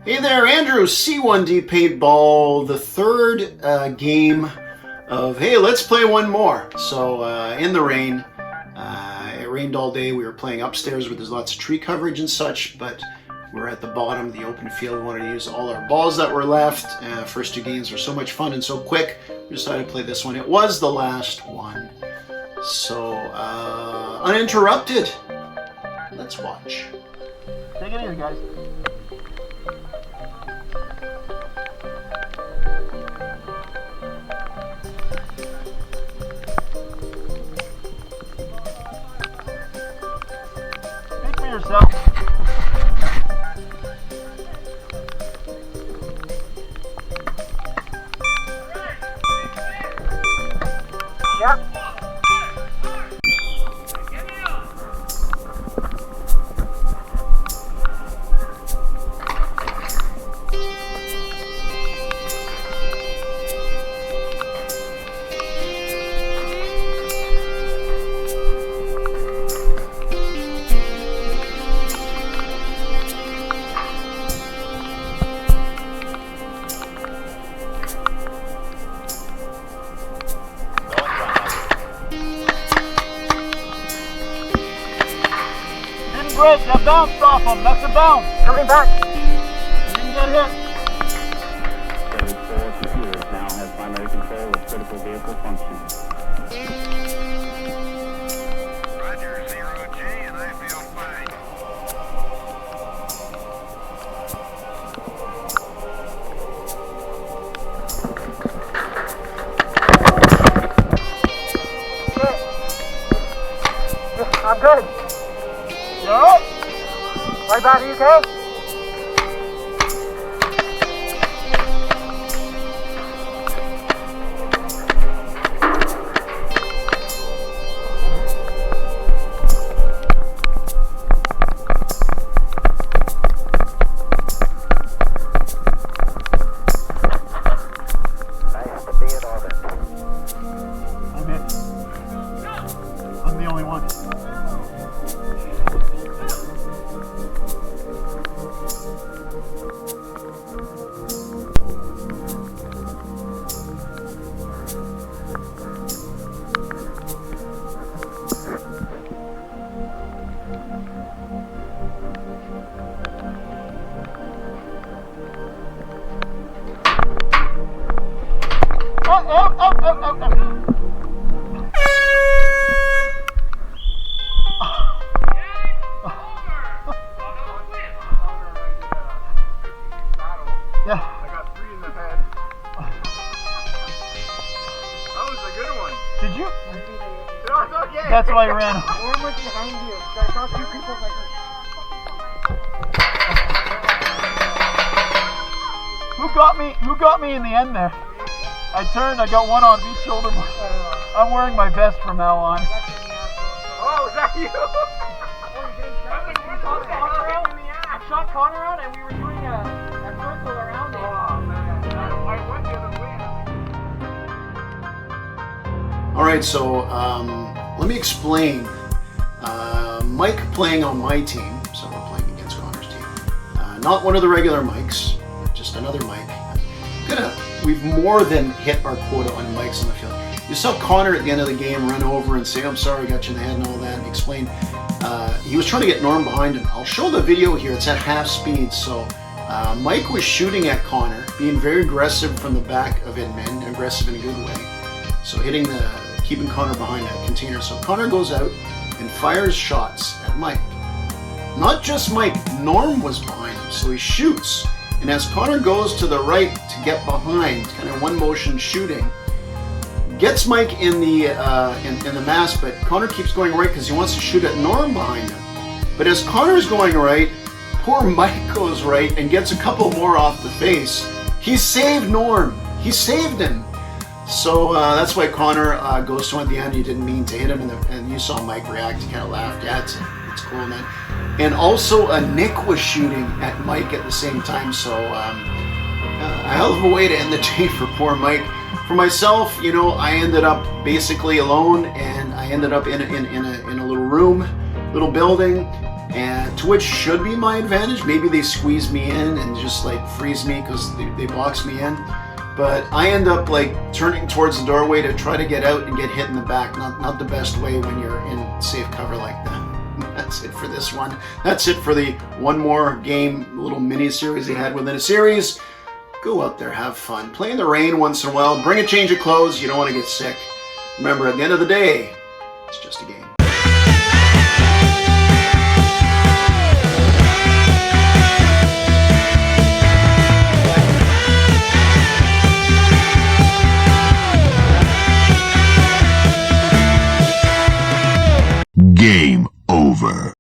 Hey there, Andrew, C1D Paintball, the third game of, hey, let's play one more. So, in the rain, it rained all day. We were playing upstairs where there's lots of tree coverage and such, but we're at the bottom of the open field. We wanted to use all our balls that were left. First two games were so much fun and so quick. We decided to play this one. It was the last one. So, uninterrupted. Let's watch. Take it easy, guys. Speak for yourself. Yep. Break, that bounced off him, that's a bounce. Coming back. You didn't get hit. 74 computers now has primary control of critical vehicle function. Roger, 0G, and I feel fine. I'm good. You alright? Right back, are you okay? I have to be in orbit. I'm it. I'm the only one. Yeah. I got 3 in the head. That was a good one. Did you? No, it's okay. That's why you ran. One was behind you. I saw 2 people like this. Who got me in the end there? I turned, I got one on each shoulder. I'm wearing my vest from now on. Oh, is that you? I shot Connor out and we were doing a circle around it. Oh, man. I went the other way. All right, so let me explain. Mike playing on my team, so we're playing against Connor's team. Not one of the regular mics, just another mic. We've more than hit our quota on mics on the field. You saw Connor at the end of the game run over and say, "I'm sorry, I got you in the head," and all that, and explain. He was trying to get Norm behind him. I'll show the video here. It's at half speed, so Mike was shooting at Connor, being very aggressive from the back of Inman, aggressive in a good way. So keeping Connor behind that container. So Connor goes out and fires shots at Mike. Not just Mike, Norm was behind him, so he shoots. And as Connor goes to the right to get behind, kind of one motion shooting, gets Mike in the mask, but Connor keeps going right because he wants to shoot at Norm behind him. But as Connor's going right, poor Mike goes right and gets a couple more off the face. He saved Norm. He saved him. So that's why Connor goes to him at the end. He didn't mean to hit him, and you saw Mike react. He kind of laughed. Yeah, it's cool, man. And also Nick was shooting at Mike at the same time. So a hell of a way to end the day for poor Mike. For myself, you know, I ended up basically alone, and I ended up in a little room, little building, and to which should be my advantage. Maybe they squeeze me in and just like freeze me because they box me in. But I end up like turning towards the doorway to try to get out and get hit in the back. Not the best way when you're in safe cover like that. That's it for this one. That's it for the one more game, little mini series they had within a series. Go out there, have fun. Play in the rain once in a while. Bring a change of clothes. You don't want to get sick. Remember, at the end of the day, it's just a game. Game over.